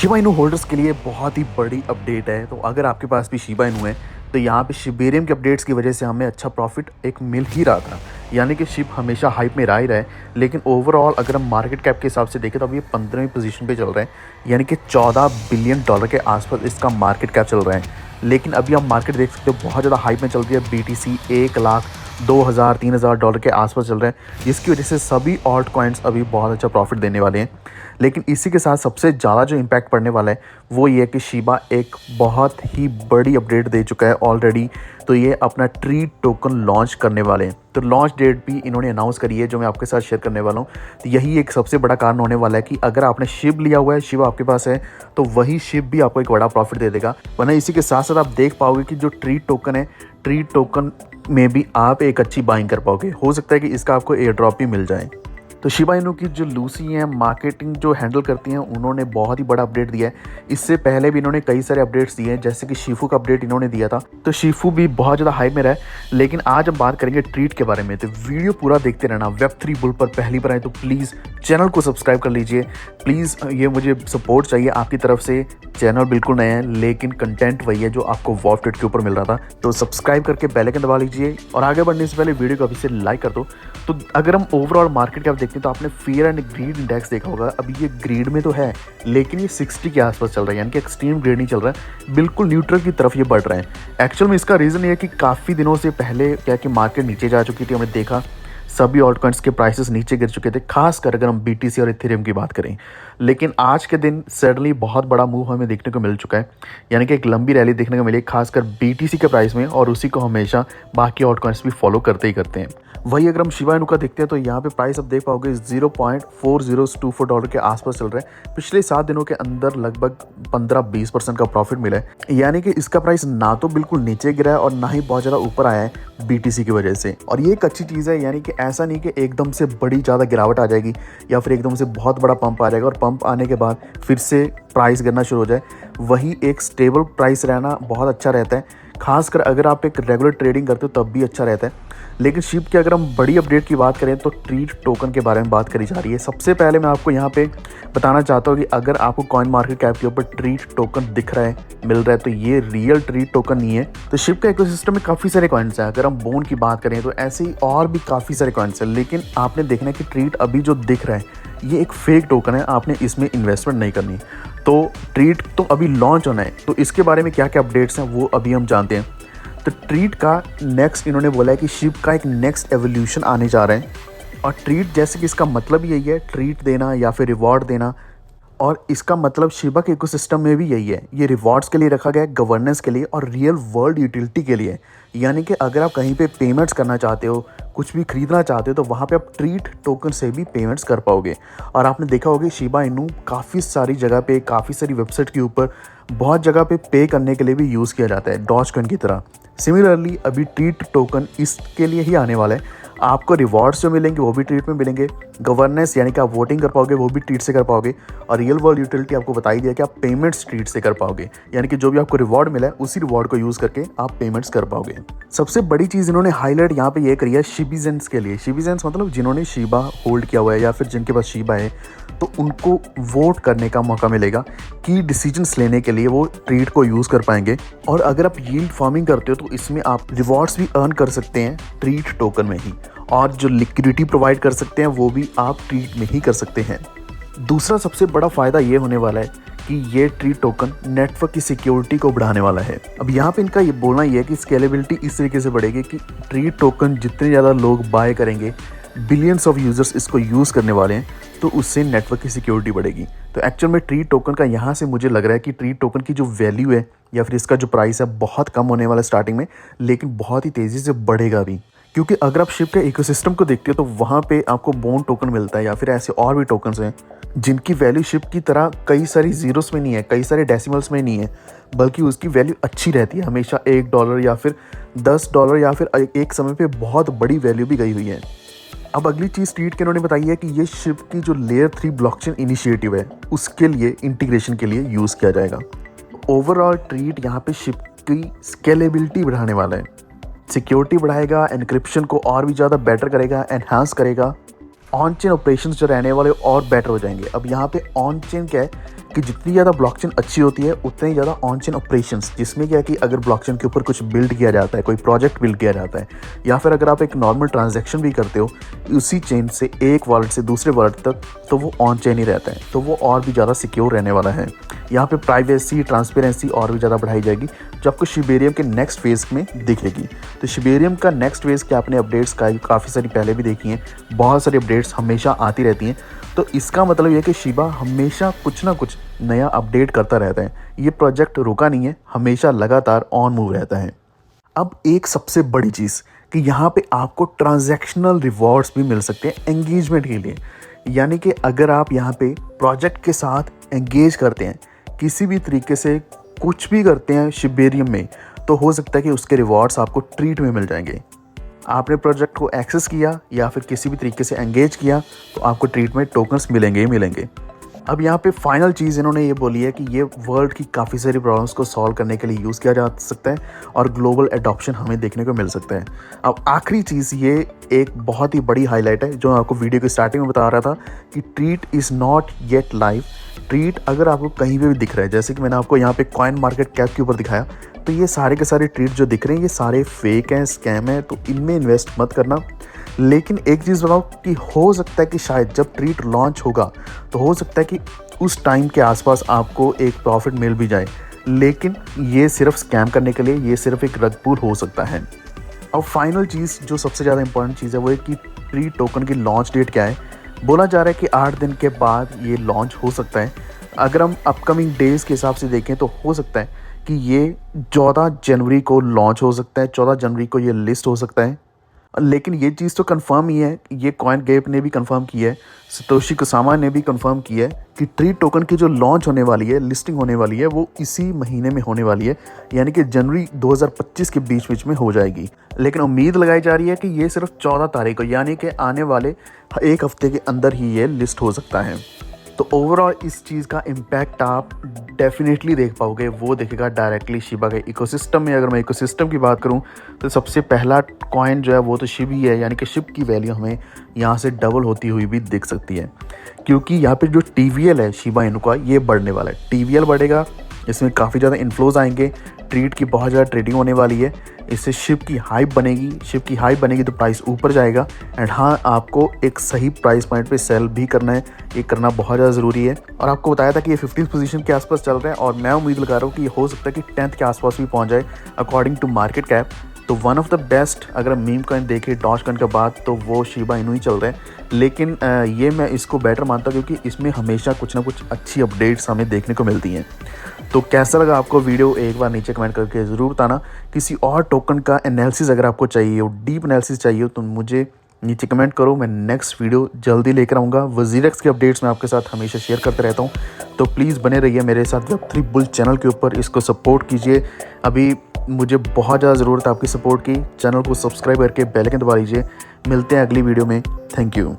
Shiba Inu holders के लिए बहुत ही बड़ी अपडेट है। तो अगर आपके पास भी शिबा इनू है तो यहाँ पे शिबेरियम के अपडेट्स की वजह से हमें अच्छा प्रॉफिट एक मिल ही रहा था। यानी कि शिप हमेशा हाइप में रहा ही रहा है, लेकिन ओवरऑल अगर हम मार्केट कैप के हिसाब से देखें तो अभी ये 15वीं पोजीशन पे चल रहा है। यानी कि $14 बिलियन के आसपास इसका मार्केट कैप चल रहा है। लेकिन अभी आप मार्केट देख सकते हो बहुत ज़्यादा हाइप में चल रही है। BTC 1 लाख $2,000-3,000 के आसपास चल रहे हैं, जिसकी वजह से सभी ऑल्ट कॉइन्स अभी बहुत अच्छा प्रॉफिट देने वाले हैं। लेकिन इसी के साथ सबसे ज़्यादा जो इम्पैक्ट पड़ने वाला है वो ये है कि शिबा एक बहुत ही बड़ी अपडेट दे चुका है ऑलरेडी। तो ये अपना ट्री टोकन लॉन्च करने वाले हैं। तो लॉन्च डेट भी इन्होंने अनाउंस करी है, जो मैं आपके साथ शेयर करने वाला हूँ। तो यही एक सबसे बड़ा कारण होने वाला है कि अगर आपने शिप लिया हुआ है, शिप आपके पास है, तो वही शिप भी आपको एक बड़ा प्रॉफिट दे देगा। वरना इसी के साथ साथ आप देख पाओगे कि जो ट्री टोकन है, ट्री टोकन में भी आप एक अच्छी बाइंग कर पाओगे। हो सकता है कि इसका आपको एयर ड्रॉप भी मिल जाए। तो शिबा इनू की जो लूसी हैं, मार्केटिंग जो हैंडल करती हैं, उन्होंने बहुत ही बड़ा अपडेट दिया है। इससे पहले भी इन्होंने कई सारे अपडेट्स दिए हैं, जैसे कि शिफू का अपडेट इन्होंने दिया था। तो शिफू भी बहुत ज़्यादा हाइप में रहा है। लेकिन आज हम बात करेंगे ट्रीट के बारे में। तो वीडियो पूरा देखते रहना। वेब3 बुल पर पहली बार आए तो प्लीज़ चैनल को सब्सक्राइब कर लीजिए। प्लीज़ ये मुझे सपोर्ट चाहिए आपकी तरफ से। चैनल बिल्कुल नया है, लेकिन कंटेंट वही है जो आपको वॉल्ट के ऊपर मिल रहा था। तो सब्सक्राइब करके बेल आइकन दबा लीजिए और आगे बढ़ने से पहले वीडियो को अभी से लाइक कर दो। तो अगर हम ओवरऑल मार्केट कैप देखते हैं तो आपने फियर एंड ग्रीड इंडेक्स देखा होगा। अभी ये ग्रीड में तो है, लेकिन ये 60 के आसपास चल रहा है, यानी कि एक्सट्रीम ग्रीड नहीं चल रहा है, बिल्कुल न्यूट्रल की तरफ ये बढ़ रहा है। एक्चुअल में इसका रीज़न ये है कि काफ़ी दिनों से पहले क्या कि मार्केट नीचे जा चुकी थी। हमने देखा सभी ऑल्ट कॉइन्स के प्राइसेस नीचे गिर चुके थे, खासकर अगर हम BTC और इथेरियम की बात करें। लेकिन आज के दिन सडनली बहुत बड़ा मूव हमें देखने को मिल चुका है, यानी कि एक लंबी रैली देखने को मिली, खासकर BTC के प्राइस में, और उसी को हमेशा बाकी ऑल्ट कॉइन्स भी फॉलो करते ही करते हैं। वही अगर हम शिबा इनू का देखते हैं तो यहाँ पे प्राइस आप देख पाओगे $0.4024 के आसपास चल रहा है। पिछले 7 दिनों के अंदर लगभग 15-20% का प्रॉफिट मिला है। यानी कि इसका प्राइस ना तो बिल्कुल नीचे गिरा है और ना ही बहुत ज़्यादा ऊपर आया है BTC की वजह से। और ये एक अच्छी चीज़ है, यानी कि ऐसा नहीं कि एकदम से बड़ी ज़्यादा गिरावट आ जाएगी या फिर एकदम से बहुत बड़ा पंप आ जाएगा और पंप आने के बाद फिर से प्राइस गिरना शुरू हो जाए। वही एक स्टेबल प्राइस रहना बहुत अच्छा रहता है, खासकर अगर आप एक रेगुलर ट्रेडिंग करते हो तब भी अच्छा रहता है। लेकिन शिप की अगर हम बड़ी अपडेट की बात करें तो ट्रीट टोकन के बारे में बात करी जा रही है। सबसे पहले मैं आपको यहाँ पे बताना चाहता हूँ कि अगर आपको कॉइन मार्केट कैप के ऊपर ट्रीट टोकन दिख रहा है, मिल रहा है, तो ये रियल ट्रीट टोकन नहीं है। तो शिप का इकोसिस्टम में काफ़ी सारे कॉइन्स हैं। अगर हम बोन की बात करें तो ऐसे ही और भी काफ़ी सारे कॉइन्स हैं, लेकिन आपने देखना है कि ट्रीट अभी जो दिख रहा है ये एक फेक टोकन है, आपने इसमें इन्वेस्टमेंट नहीं करनी। तो ट्रीट तो अभी लॉन्च होना है, तो इसके बारे में क्या क्या अपडेट्स हैं वो अभी हम जानते हैं। तो ट्रीट का नेक्स्ट इन्होंने बोला है कि शिप का एक नेक्स्ट एवोल्यूशन आने जा रहा है। और ट्रीट जैसे कि इसका मतलब यही है, ट्रीट देना या फिर रिवॉर्ड देना। और इसका मतलब शिबा के इकोसिस्टम में भी यही है। ये रिवॉर्ड्स के लिए रखा गया है, गवर्नेंस के लिए और रियल वर्ल्ड यूटिलिटी के लिए। यानी कि अगर आप कहीं पे पेमेंट्स करना चाहते हो, कुछ भी खरीदना चाहते हो, तो वहाँ पे आप ट्रीट टोकन से भी पेमेंट्स कर पाओगे। और आपने देखा होगा शिबा इनू काफ़ी सारी जगह पे, काफ़ी सारी वेबसाइट के ऊपर बहुत जगह पे करने के लिए भी यूज़ किया जाता है, डॉज कॉइन की तरह। सिमिलरली अभी ट्रीट टोकन इसके लिए ही आने वाला है। आपको रिवॉर्ड्स जो मिलेंगे वो भी ट्रीट में मिलेंगे, गवर्नेंस यानी कि आप वोटिंग कर पाओगे वो भी ट्रीट से कर पाओगे, और रियल वर्ल्ड यूटिलिटी आपको बताई दिया कि आप पेमेंट्स ट्रीट से कर पाओगे। यानी कि जो भी आपको रिवॉर्ड मिला है उसी रिवॉर्ड को यूज़ करके आप पेमेंट्स कर पाओगे। सबसे बड़ी चीज़ इन्होंने हाईलाइट यहाँ पे ये करी है शिबिजेंस के लिए। शिबिजेंस मतलब जिन्होंने शिबा होल्ड किया हुआ है या फिर जिनके पास शिबा है, तो उनको वोट करने का मौका मिलेगा कि डिसीजंस लेने के लिए वो ट्रीट को यूज़ कर पाएंगे। और अगर आप यील्ड फार्मिंग करते हो तो इसमें आप रिवॉर्ड्स भी अर्न कर सकते हैं ट्रीट टोकन में ही, और जो लिक्विडिटी प्रोवाइड कर सकते हैं वो भी आप ट्रीट में ही कर सकते हैं। दूसरा सबसे बड़ा फ़ायदा ये होने वाला है कि ये ट्रीट टोकन नेटवर्क की सिक्योरिटी को बढ़ाने वाला है। अब यहाँ पे इनका ये बोलना ये है कि स्केलेबिलिटी इस तरीके से बढ़ेगी कि ट्रीट टोकन जितने ज़्यादा लोग बाय करेंगे, बिलियंस ऑफ यूज़र्स इसको यूज़ करने वाले हैं, तो उससे नेटवर्क की सिक्योरिटी बढ़ेगी। तो एक्चुअल में ट्रीट टोकन का यहाँ से मुझे लग रहा है कि ट्रीट टोकन की जो वैल्यू है या फिर इसका जो प्राइस है बहुत कम होने वाला है स्टार्टिंग में, लेकिन बहुत ही तेज़ी से बढ़ेगा भी। क्योंकि अगर आप शिप के इकोसिस्टम को देखते हो तो वहाँ पे आपको बोन टोकन मिलता है या फिर ऐसे और भी टोकन्स हैं जिनकी वैल्यू शिप की तरह कई सारी जीरोस में नहीं है, कई सारे डेसिमल्स में नहीं है, बल्कि उसकी वैल्यू अच्छी रहती है हमेशा। $1 या फिर $10 या फिर एक समय पे बहुत बड़ी वैल्यू भी गई हुई है। अब अगली चीज़ ट्रीट के इन्होंने बताई है कि ये शिप की जो लेयर 3 ब्लॉकचेन इनिशिएटिव है उसके लिए इंटीग्रेशन के लिए यूज़ किया जाएगा। ओवरऑल ट्रीट यहाँ पे शिप की स्केलेबिलिटी बढ़ाने वाला है, सिक्योरिटी बढ़ाएगा, एनक्रिप्शन को और भी ज़्यादा बेटर करेगा, एनहांस करेगा। ऑन चेन ऑपरेशंस जो रहने वाले और बेटर हो जाएंगे। अब यहाँ पे ऑन चेन क्या है कि जितनी ज़्यादा ब्लॉकचेन अच्छी होती है उतने ही ज़्यादा ऑन चेन ऑपरेशंस, जिसमें क्या है कि अगर ब्लॉकचेन के ऊपर कुछ बिल्ड किया जाता है, कोई प्रोजेक्ट बिल्ड किया जाता है, या फिर अगर आप एक नॉर्मल ट्रांजैक्शन भी करते हो उसी चेन से एक वॉलेट से दूसरे वॉलेट तक, तो वो ऑन चेन ही रहता है, तो वो और भी ज़्यादा सिक्योर रहने वाला है। यहाँ पे प्राइवेसी, ट्रांसपेरेंसी और भी ज़्यादा बढ़ाई जाएगी जो आपको शिबेरियम के नेक्स्ट फेज़ में दिखेगी। तो शिबेरियम का नेक्स्ट फेज़ के आपने अपडेट्स काफ़ी सारी पहले भी देखी हैं, बहुत सारी अपडेट्स हमेशा आती रहती हैं। तो इसका मतलब ये है कि शिबा हमेशा कुछ ना कुछ नया अपडेट करता रहता है। ये प्रोजेक्ट रुका नहीं है, हमेशा लगातार ऑन मूव रहता है। अब एक सबसे बड़ी चीज़ कि यहाँ पे आपको ट्रांजैक्शनल रिवॉर्ड्स भी मिल सकते हैं एंगेजमेंट के लिए। यानी कि अगर आप यहाँ पे प्रोजेक्ट के साथ एंगेज करते हैं, किसी भी तरीके से कुछ भी करते हैं शिबेरियम में, तो हो सकता है कि उसके रिवॉर्ड्स आपको ट्रीट में मिल जाएंगे। आपने प्रोजेक्ट को एक्सेस किया या फिर किसी भी तरीके से एंगेज किया तो आपको ट्रीट में टोकन्स मिलेंगे ही मिलेंगे। अब यहाँ पे फाइनल चीज़ इन्होंने ये बोली है कि ये वर्ल्ड की काफ़ी सारी प्रॉब्लम्स को सॉल्व करने के लिए यूज़ किया जा सकता है और ग्लोबल एडॉप्शन हमें देखने को मिल सकता है। अब आखिरी चीज़, ये एक बहुत ही बड़ी हाईलाइट है जो मैं आपको वीडियो के स्टार्टिंग में बता रहा था कि treat is not yet live. Treat अगर आपको कहीं पे भी दिख रहा है, जैसे कि मैंने आपको यहाँ पे कॉइन मार्केट कैप के ऊपर दिखाया, तो ये सारे के सारे ट्रीट जो दिख रहे हैं ये सारे फेक हैं, स्कैम है, तो इनमें इन्वेस्ट मत करना। लेकिन एक चीज़ बताओ कि हो सकता है कि शायद जब ट्रीट लॉन्च होगा तो हो सकता है कि उस टाइम के आसपास आपको एक प्रॉफिट मिल भी जाए, लेकिन ये सिर्फ स्कैम करने के लिए, ये सिर्फ एक रग पुल हो सकता है। अब फाइनल चीज़ जो सबसे ज़्यादा इंपॉर्टेंट चीज़ है वो है कि ट्रीट टोकन की लॉन्च डेट क्या है। बोला जा रहा है कि 8 दिन के बाद ये लॉन्च हो सकता है। अगर हम अपकमिंग डेज़ के हिसाब से देखें तो हो सकता है कि ये 14 जनवरी को लॉन्च हो सकता है, 14 जनवरी को ये लिस्ट हो सकता है। लेकिन ये चीज़ तो कंफर्म ही है, ये कॉइन गैप ने भी कंफर्म की है, सतोशी कुसामा ने भी कंफर्म किया है कि ट्रीट टोकन की जो लॉन्च होने वाली है, लिस्टिंग होने वाली है, वो इसी महीने में होने वाली है, यानी कि जनवरी 2025 के बीच में हो जाएगी। लेकिन उम्मीद लगाई जा रही है कि ये सिर्फ 14 तारीख को, यानी कि आने वाले एक हफ्ते के अंदर ही ये लिस्ट हो सकता है। तो ओवरऑल इस चीज़ का इम्पैक्ट आप डेफिनेटली देख पाओगे, वो देखेगा डायरेक्टली शिबा के इकोसिस्टम में। अगर मैं इकोसिस्टम की बात करूं तो सबसे पहला कॉइन जो है वो तो शिब ही है, यानी कि शिब की वैल्यू हमें यहाँ से डबल होती हुई भी दिख सकती है, क्योंकि यहाँ पे जो TVL है शिबा इनू का, ये बढ़ने वाला है। TVL बढ़ेगा, इसमें काफ़ी ज़्यादा इन्फ्लोज आएंगे, ट्रीट की बहुत ज़्यादा ट्रेडिंग होने वाली है, इससे शिप की हाइप बनेगी। शिप की हाइप बनेगी तो प्राइस ऊपर जाएगा। एंड हाँ, आपको एक सही प्राइस पॉइंट पे सेल भी करना है, ये करना बहुत ज़्यादा ज़रूरी है। और आपको बताया था कि ये 15th पोजीशन के आसपास चल रहा है और मैं उम्मीद लगा रहा हूँ कि ये हो सकता है कि 10th के आसपास भी पहुँच जाए अकॉर्डिंग टू मार्केट कैप। तो वन ऑफ द बेस्ट अगर मीम कॉइन देखें डॉज कॉइन के बाद तो वो शिबा इनू ही चल रहा है। लेकिन ये मैं इसको बेटर मानता हूँ क्योंकि इसमें हमेशा कुछ ना कुछ अच्छी अपडेट्स हमें देखने को मिलती हैं। तो कैसा लगा आपको वीडियो, एक बार नीचे कमेंट करके ज़रूर बताना। किसी और टोकन का एनालिसिस अगर आपको चाहिए हो, डीप एनालिसिस चाहिए हो, तो मुझे नीचे कमेंट करो, मैं नेक्स्ट वीडियो जल्दी लेकर आऊँगा। वज़ीरेक्स के अपडेट्स मैं आपके साथ हमेशा शेयर करते रहता हूँ, तो प्लीज़ बने रहिए मेरे साथ Web3 बुल चैनल के ऊपर, इसको सपोर्ट कीजिए। अभी मुझे बहुत ज़्यादा ज़रूरत है आपकी सपोर्ट की। चैनल को सब्सक्राइब करके बेल आइकन दबा लीजिए। मिलते हैं अगली वीडियो में। Thank you.